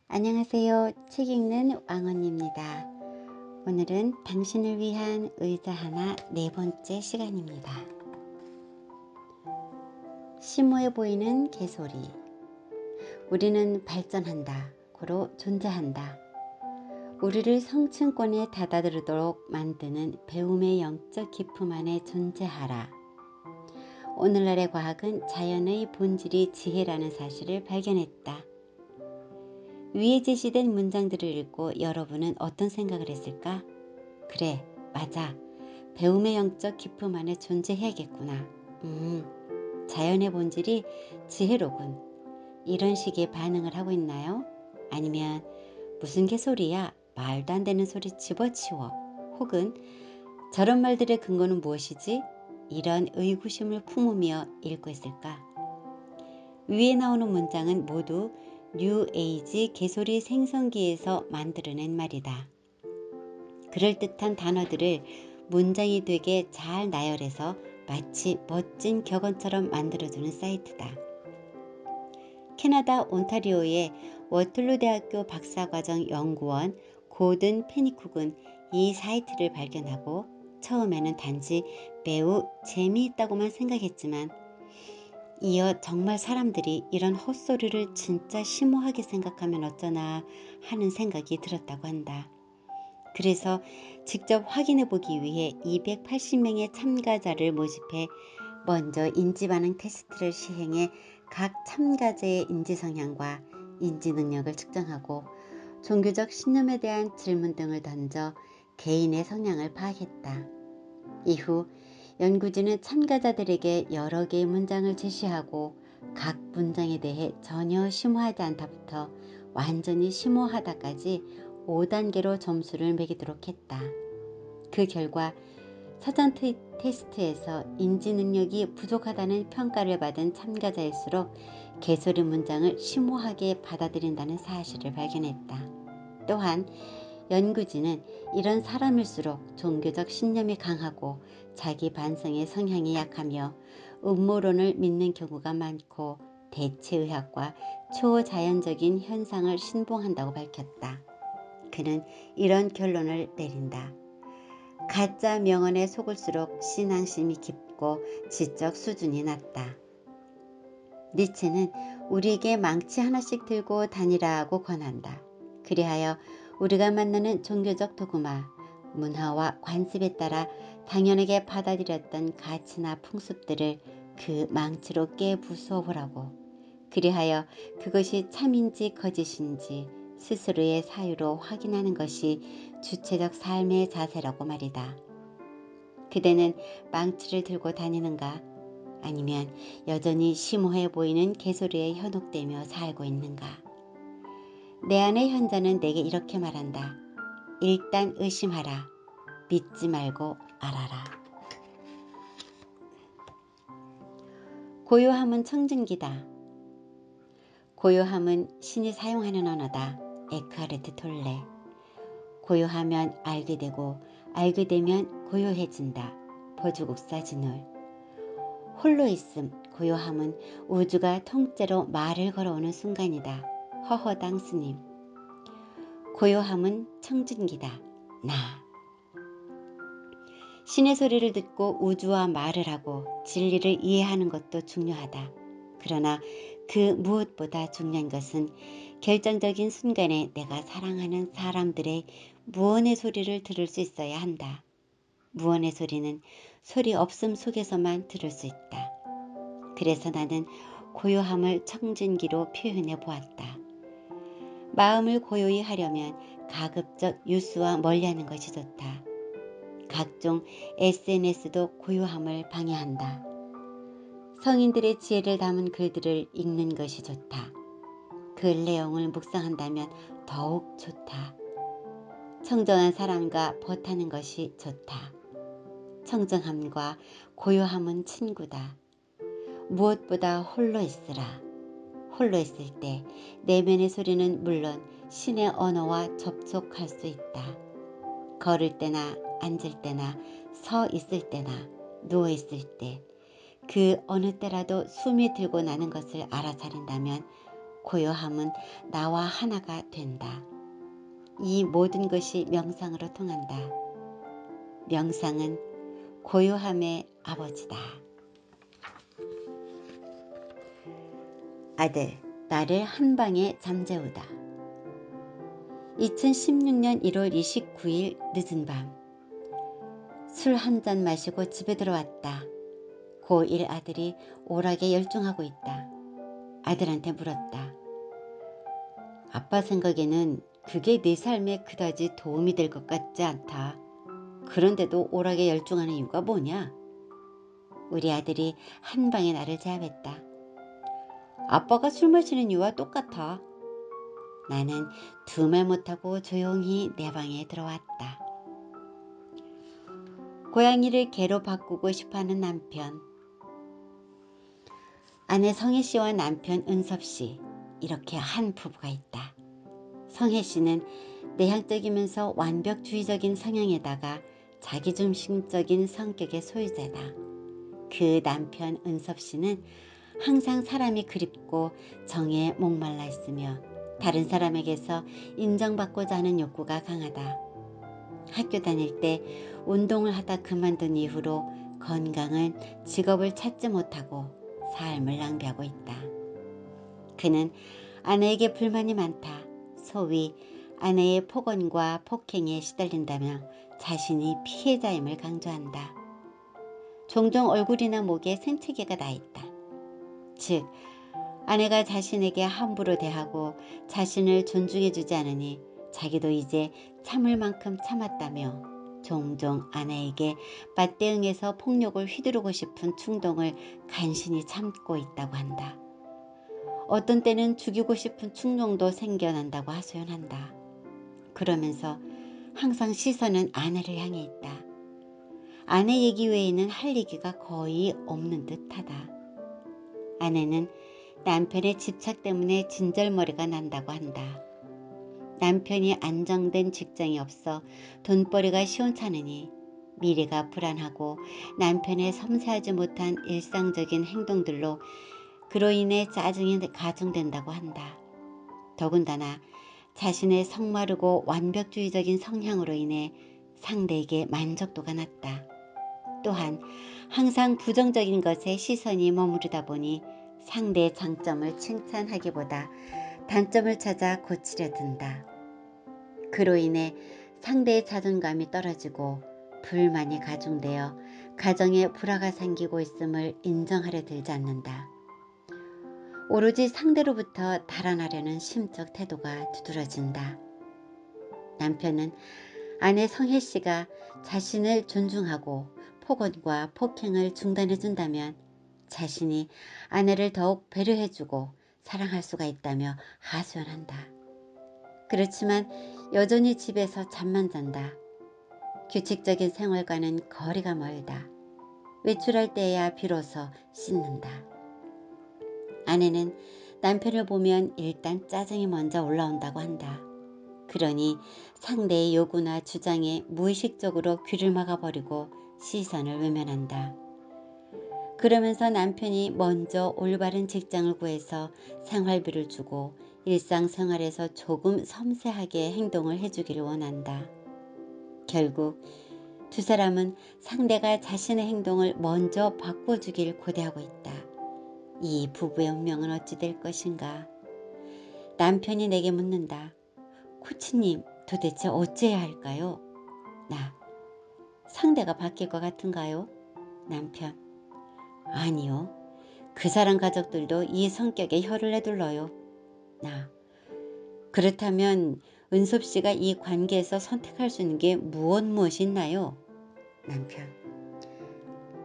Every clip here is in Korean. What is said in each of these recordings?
안녕하세요. 책 읽는 왕언니입니다. 오늘은 당신을 위한 의자 하나 네 번째 시간입니다. 심오해 보이는 개소리. 우리는 발전한다. 고로 존재한다. 우리를 성층권에 다다르도록 만드는 배움의 영적 기품 안에 존재하라. 오늘날의 과학은 자연의 본질이 지혜라는 사실을 발견했다. 위에 제시된 문장들을 읽고 여러분은 어떤 생각을 했을까? 그래, 맞아. 배움의 영적 기품 안에 존재해야겠구나. 자연의 본질이 지혜로군. 이런 식의 반응을 하고 있나요? 아니면 무슨 개소리야? 말도 안 되는 소리 집어치워. 혹은 저런 말들의 근거는 무엇이지? 이런 의구심을 품으며 읽고 있을까? 위에 나오는 문장은 모두 뉴에이지 개소리 생성기에서 만들어낸 말이다. 그럴듯한 단어들을 문장이 되게 잘 나열해서 마치 멋진 격언처럼 만들어주는 사이트다. 캐나다 온타리오의 워틀루 대학교 박사과정 연구원 고든 페니쿡은 이 사이트를 발견하고 처음에는 단지 매우 재미있다고만 생각했지만 이어 정말 사람들이 이런 헛소리를 진짜 심오하게 생각하면 어쩌나 하는 생각이 들었다고 한다. 그래서 직접 확인해 보기 위해 280명의 참가자를 모집해 먼저 인지반응 테스트를 시행해 각 참가자의 인지성향과 인지능력을 측정하고 종교적 신념에 대한 질문 등을 던져 개인의 성향을 파악했다. 이후 연구진은 참가자들에게 여러 개의 문장을 제시하고 각 문장에 대해 전혀 심오하지 않다부터 완전히 심오하다까지 5단계로 점수를 매기도록 했다. 그 결과 사전 테스트에서 인지 능력이 부족하다는 평가를 받은 참가자일수록 개소리 문장을 심오하게 받아들인다는 사실을 발견했다. 또한 연구진은 이런 사람일수록 종교적 신념이 강하고 자기 반성의 성향이 약하며 음모론을 믿는 경우가 많고 대체의학과 초자연적인 현상을 신봉한다고 밝혔다. 그는 이런 결론을 내린다. 가짜 명언에 속을수록 신앙심이 깊고 지적 수준이 낮다. 니체는 우리에게 망치 하나씩 들고 다니라고 권한다. 그리하여 우리가 만나는 종교적 도구마, 문화와 관습에 따라 당연하게 받아들였던 가치나 풍습들을 그 망치로 깨부수어 보라고. 그리하여 그것이 참인지 거짓인지 스스로의 사유로 확인하는 것이 주체적 삶의 자세라고 말이다. 그대는 망치를 들고 다니는가? 아니면 여전히 심오해 보이는 개소리에 현혹되며 살고 있는가? 내 안의 현자는 내게 이렇게 말한다. 일단 의심하라. 믿지 말고 알아라. 고요함은 청진기다. 고요함은 신이 사용하는 언어다. 에크하르트 톨레. 고요하면 알게 되고 알게 되면 고요해진다. 보주국사 진울. 홀로 있음, 고요함은 우주가 통째로 말을 걸어오는 순간이다. 허허당 스님. 고요함은 청진기다. 나. 신의 소리를 듣고 우주와 말을 하고 진리를 이해하는 것도 중요하다. 그러나 그 무엇보다 중요한 것은 결정적인 순간에 내가 사랑하는 사람들의 무언의 소리를 들을 수 있어야 한다. 무언의 소리는 소리 없음 속에서만 들을 수 있다. 그래서 나는 고요함을 청진기로 표현해 보았다. 마음을 고요히 하려면 가급적 유수와 멀리하는 것이 좋다. 각종 SNS도 고요함을 방해한다. 성인들의 지혜를 담은 글들을 읽는 것이 좋다. 글 내용을 묵상한다면 더욱 좋다. 청정한 사람과 벗하는 것이 좋다. 청정함과 고요함은 친구다. 무엇보다 홀로 있으라. 홀로 있을 때 내면의 소리는 물론 신의 언어와 접촉할 수 있다. 걸을 때나 앉을 때나 서 있을 때나 누워 있을 때 그 어느 때라도 숨이 들고 나는 것을 알아차린다면 고요함은 나와 하나가 된다. 이 모든 것이 명상으로 통한다. 명상은 고요함의 아버지다. 아들, 나를 한 방에 잠재우다. 2016년 1월 29일 늦은 밤, 술 한 잔 마시고 집에 들어왔다. 고1 아들이 오락에 열중하고 있다. 아들한테 물었다. 아빠 생각에는 그게 네 삶에 그다지 도움이 될 것 같지 않다. 그런데도 오락에 열중하는 이유가 뭐냐? 우리 아들이 한 방에 나를 제압했다. 아빠가 술 마시는 이유와 똑같아. 나는 두 말 못하고 조용히 내 방에 들어왔다. 고양이를 개로 바꾸고 싶어하는 남편. 아내 성혜 씨와 남편 은섭 씨, 이렇게 한 부부가 있다. 성혜 씨는 내향적이면서 완벽주의적인 성향에다가 자기중심적인 성격의 소유자다. 그 남편 은섭 씨는 항상 사람이 그립고 정에 목말라 있으며 다른 사람에게서 인정받고자 하는 욕구가 강하다. 학교 다닐 때 운동을 하다 그만둔 이후로 건강은 직업을 찾지 못하고 삶을 낭비하고 있다. 그는 아내에게 불만이 많다. 소위 아내의 폭언과 폭행에 시달린다며 자신이 피해자임을 강조한다. 종종 얼굴이나 목에 생채기가 나 있다. 즉, 아내가 자신에게 함부로 대하고 자신을 존중해주지 않으니 자기도 이제 참을 만큼 참았다며 종종 아내에게 맞대응해서 폭력을 휘두르고 싶은 충동을 간신히 참고 있다고 한다. 어떤 때는 죽이고 싶은 충동도 생겨난다고 하소연한다. 그러면서 항상 시선은 아내를 향해 있다. 아내 얘기 외에는 할 얘기가 거의 없는 듯하다. 아내는 남편의 집착 때문에 진절머리가 난다고 한다. 남편이 안정된 직장이 없어 돈벌이가 시원찮으니 미래가 불안하고 남편의 섬세하지 못한 일상적인 행동들로 그로 인해 짜증이 가중된다고 한다. 더군다나 자신의 성마르고 완벽주의적인 성향으로 인해 상대에게 만족도가 낮다. 또한 항상 부정적인 것에 시선이 머무르다 보니 상대의 장점을 칭찬하기보다 단점을 찾아 고치려 든다. 그로 인해 상대의 자존감이 떨어지고 불만이 가중되어 가정에 불화가 생기고 있음을 인정하려 들지 않는다. 오로지 상대로부터 달아나려는 심적 태도가 두드러진다. 남편은 아내 성혜 씨가 자신을 존중하고 폭언과 폭행을 중단해준다면 자신이 아내를 더욱 배려해주고 사랑할 수가 있다며 하소연한다. 그렇지만 여전히 집에서 잠만 잔다. 규칙적인 생활과는 거리가 멀다. 외출할 때야 비로소 씻는다. 아내는 남편을 보면 일단 짜증이 먼저 올라온다고 한다. 그러니 상대의 요구나 주장에 무의식적으로 귀를 막아버리고 시선을 외면한다. 그러면서 남편이 먼저 올바른 직장을 구해서 생활비를 주고 일상생활에서 조금 섬세하게 행동을 해주기를 원한다. 결국 두 사람은 상대가 자신의 행동을 먼저 바꿔주길 고대하고 있다. 이 부부의 운명은 어찌 될 것인가? 남편이 내게 묻는다. 코치님, 도대체 어찌해야 할까요? 나, 상대가 바뀔 것 같은가요? 남편, 아니요. 그 사람 가족들도 이 성격에 혀를 내둘러요. 나, 그렇다면 은섭 씨가 이 관계에서 선택할 수 있는 게 무엇이 있나요? 남편,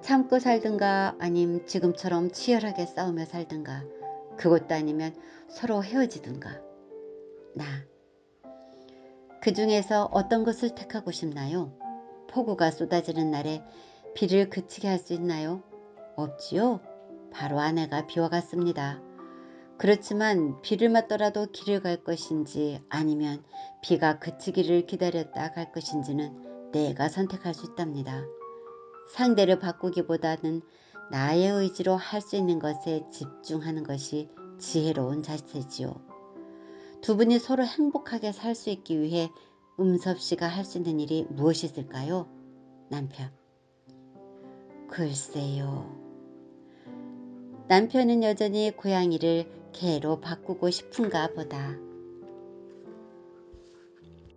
참고 살든가 아님 지금처럼 치열하게 싸우며 살든가 그것도 아니면 서로 헤어지든가. 나, 그 중에서 어떤 것을 택하고 싶나요? 폭우가 쏟아지는 날에 비를 그치게 할 수 있나요? 없지요? 바로 아내가 비와 같습니다. 그렇지만 비를 맞더라도 길을 갈 것인지 아니면 비가 그치기를 기다렸다 갈 것인지는 내가 선택할 수 있답니다. 상대를 바꾸기보다는 나의 의지로 할 수 있는 것에 집중하는 것이 지혜로운 자세지요. 두 분이 서로 행복하게 살 수 있기 위해 음섭 씨가 할 수 있는 일이 무엇이 있을까요? 남편. 글쎄요. 남편은 여전히 고양이를 개로 바꾸고 싶은가 보다.